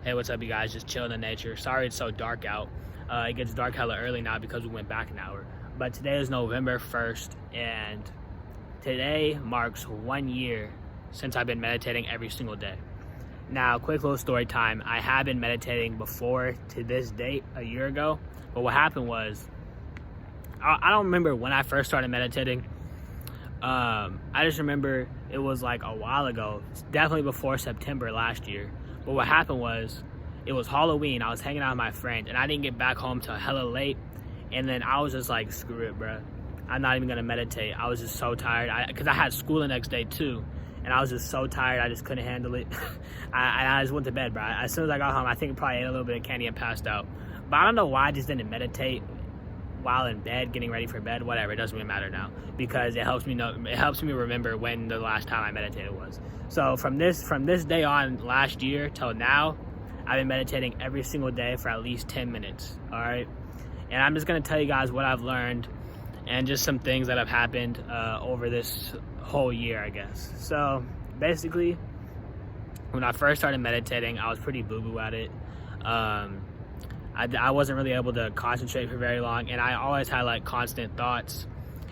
Hey, what's up, you guys? Just chilling in nature. Sorry it's so dark out. It gets dark hella early now because we went back an hour. But today is November 1st, and today marks 1 year since I've been meditating every single day. Now, quick little story time. I have been meditating before to this date a year ago, but what happened was, I don't remember when I first started meditating. I just remember it was like a while ago, definitely before September last year. But what happened was, it was Halloween. I was hanging out with my friends, and I didn't get back home till hella late. And then I was just like, screw it, bro. I'm not even gonna meditate. I was just so tired. Because I had school the next day too, and I was just so tired. I just couldn't handle it. I just went to bed, bro. As soon as I got home, I think I probably ate a little bit of candy and passed out. But I don't know why I just didn't meditate while in bed, getting ready for bed. Whatever, it doesn't really matter now, because it helps me remember when the last time I meditated was. So from this day on last year till now, I've been meditating every single day for at least 10 minutes. All right, and I'm just gonna tell you guys what I've learned and just some things that have happened over this whole year, I guess. So basically, when I first started meditating, I was pretty boo-boo at it. I wasn't really able to concentrate for very long, and I always had like constant thoughts,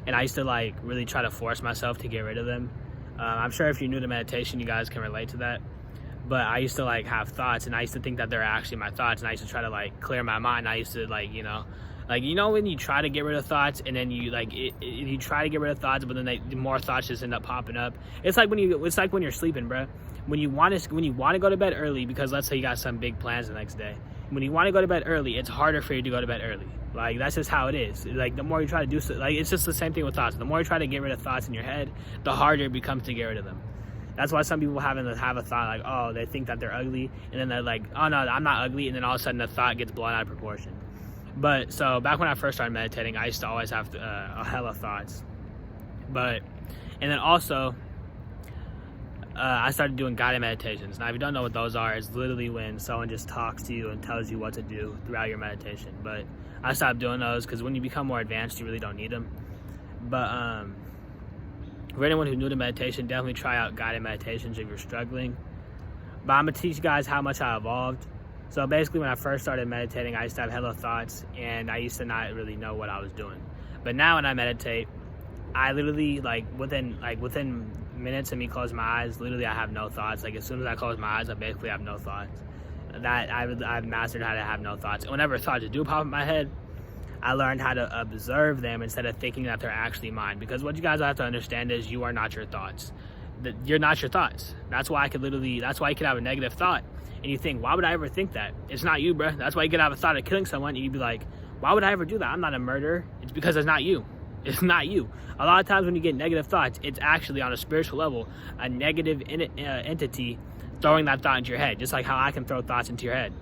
and I used to like really try to force myself to get rid of them. I'm sure if you're new to meditation, you guys can relate to that. But I used to like have thoughts, and I used to think that they're actually my thoughts, and I used to try to like clear my mind. I used to like, when you try to get rid of thoughts, and then you like you try to get rid of thoughts, but then the more thoughts just end up popping up. It's like when you're sleeping, bro. When you want to go to bed early, because let's say you got some big plans the next day. When you want to go to bed early, it's harder for you to go to bed early. Like, that's just how it is. Like, the more you try to do so, like, it's just the same thing with thoughts. The more you try to get rid of thoughts in your head, the harder it becomes to get rid of them. That's why some people have a thought like, oh, they think that they're ugly, and then they're like, oh no, I'm not ugly, and then all of a sudden the thought gets blown out of proportion. But so back when I first started meditating, I used to always have a hella thoughts. And then also, I started doing guided meditations. Now, if you don't know what those are, it's literally when someone just talks to you and tells you what to do throughout your meditation. But I stopped doing those because when you become more advanced, you really don't need them. But for anyone who's new to meditation, definitely try out guided meditations if you're struggling. But I'm going to teach you guys how much I evolved. So basically, when I first started meditating, I used to have hella thoughts, and I used to not really know what I was doing. But now when I meditate, I literally, within minutes of me closing my eyes, literally I have no thoughts. Like, as soon as I close my eyes, I basically have no thoughts. That I've mastered how to have no thoughts. And whenever thoughts do pop in my head, I learned how to observe them instead of thinking that they're actually mine. Because what you guys have to understand is you are not your thoughts. You're not your thoughts. That's why you could have a negative thought, and you think, why would I ever think that? It's not you, bro. That's why you could have a thought of killing someone, and you'd be like, why would I ever do that? I'm not a murderer. It's because it's not you. It's not you. A lot of times when you get negative thoughts, it's actually on a spiritual level, a negative entity throwing that thought into your head, just like how I can throw thoughts into your head.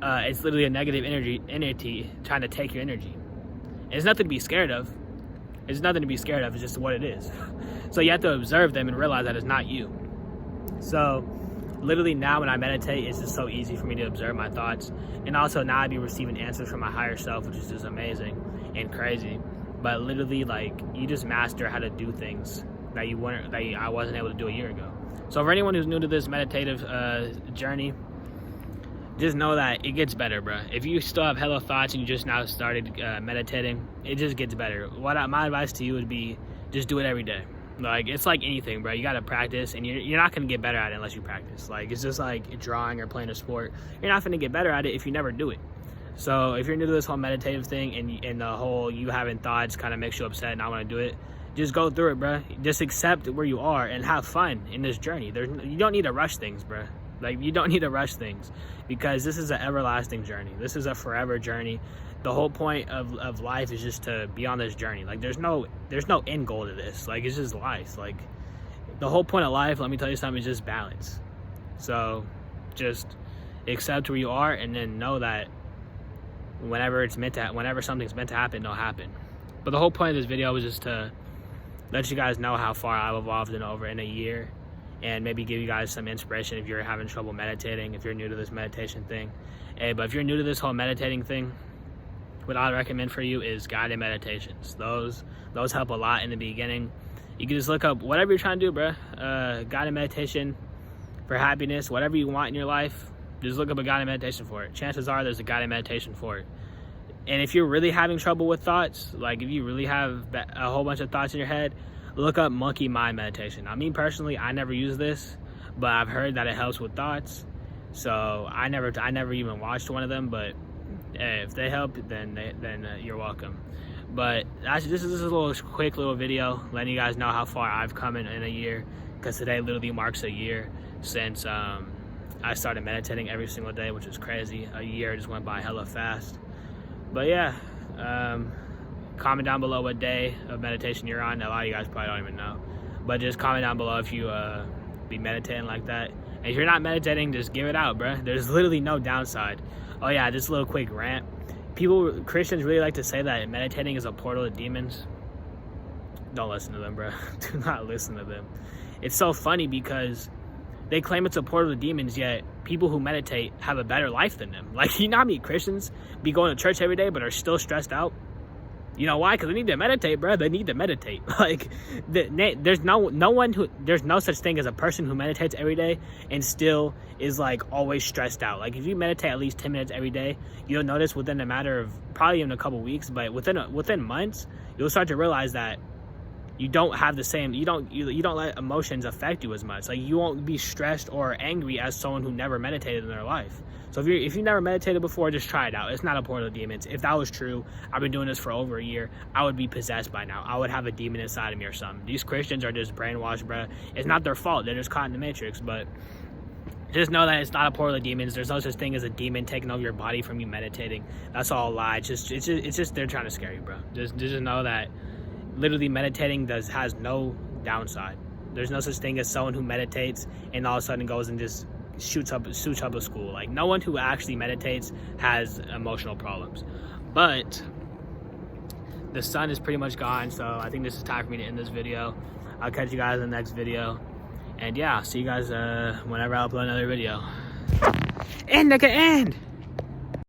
It's literally a negative entity trying to take your energy. And it's nothing to be scared of. It's nothing to be scared of. It's just what it is. So you have to observe them and realize that it's not you. So literally now when I meditate, it's just so easy for me to observe my thoughts. And also now I'd be receiving answers from my higher self, which is just amazing and crazy. But literally, like, you just master how to do things that I wasn't able to do a year ago. So for anyone who's new to this meditative journey, just know that it gets better, bro. If you still have hella thoughts and you just now started meditating, it just gets better. My advice to you would be, just do it every day. Like, it's like anything, bro. You gotta practice, and you're not gonna get better at it unless you practice. Like, it's just like drawing or playing a sport. You're not gonna get better at it if you never do it. So if you're new to this whole meditative thing, and the whole you having thoughts kind of makes you upset and not want to do it, just go through it, bro. Just accept where you are and have fun in this journey. You don't need to rush things, bro. Like, you don't need to rush things, because this is an everlasting journey. This is a forever journey. The whole point of life is just to be on this journey. Like, there's no end goal to this. Like, it's just life. Like, the whole point of life, let me tell you something, is just balance. So just accept where you are, and then know that whenever something's meant to happen, it'll happen. But the whole point of this video was just to let you guys know how far I've evolved in a year, and maybe give you guys some inspiration if you're having trouble meditating, if you're new to this meditation thing. But if you're new to this whole meditating thing, what I'd recommend for you is guided meditations. Those help a lot in the beginning. You can just look up whatever you're trying to do, bro. Guided meditation for happiness, whatever you want in your life. Just look up a guided meditation for it. Chances are there's a guided meditation for it. And if you're really having trouble with thoughts, like if you really have a whole bunch of thoughts in your head, look up monkey mind meditation. I mean, personally, I never use this, but I've heard that it helps with thoughts. So I never even watched one of them, but if they help, then you're welcome. But this is a quick little video letting you guys know how far I've come in a year, because today literally marks a year since I started meditating every single day, which is crazy. A year just went by hella fast. But yeah, comment down below what day of meditation you're on. A lot of you guys probably don't even know, but just comment down below if you be meditating like that. And if you're not meditating, just give it out, bruh. There's literally no downside. Oh yeah, just a little quick rant. Christians really like to say that meditating is a portal to demons. Don't listen to them, bruh. Do not listen to them. It's so funny because they claim it's a portal to demons, yet people who meditate have a better life than them. Like, you know how many Christians be going to church every day but are still stressed out? You know why? Because they need to meditate, bro. They need to meditate. Like, there's no such thing as a person who meditates every day and still is like always stressed out. Like, if you meditate at least 10 minutes every day, you'll notice within a matter of probably even a couple weeks, but within months, you'll start to realize that you don't have the same, you don't let emotions affect you as much. Like, you won't be stressed or angry as someone who never meditated in their life. So if you never meditated before, just try it out. It's not a portal of demons. If that was true, I've been doing this for over a year, I would be possessed by now. I would have a demon inside of me or something. These Christians are just brainwashed, bruh. It's not their fault. They're just caught in the matrix. But just know that it's not a portal of demons. There's no such thing as a demon taking over your body from you meditating. That's all a lie. It's just they're trying to scare you, bro. Just know that literally meditating has no downside. There's no such thing as someone who meditates and all of a sudden goes and just shoots up a school. Like, no one who actually meditates has emotional problems. But the sun is pretty much gone, so I think this is time for me to end this video. I'll catch you guys in the next video, and yeah, I'll see you guys whenever I upload another video. And I can end.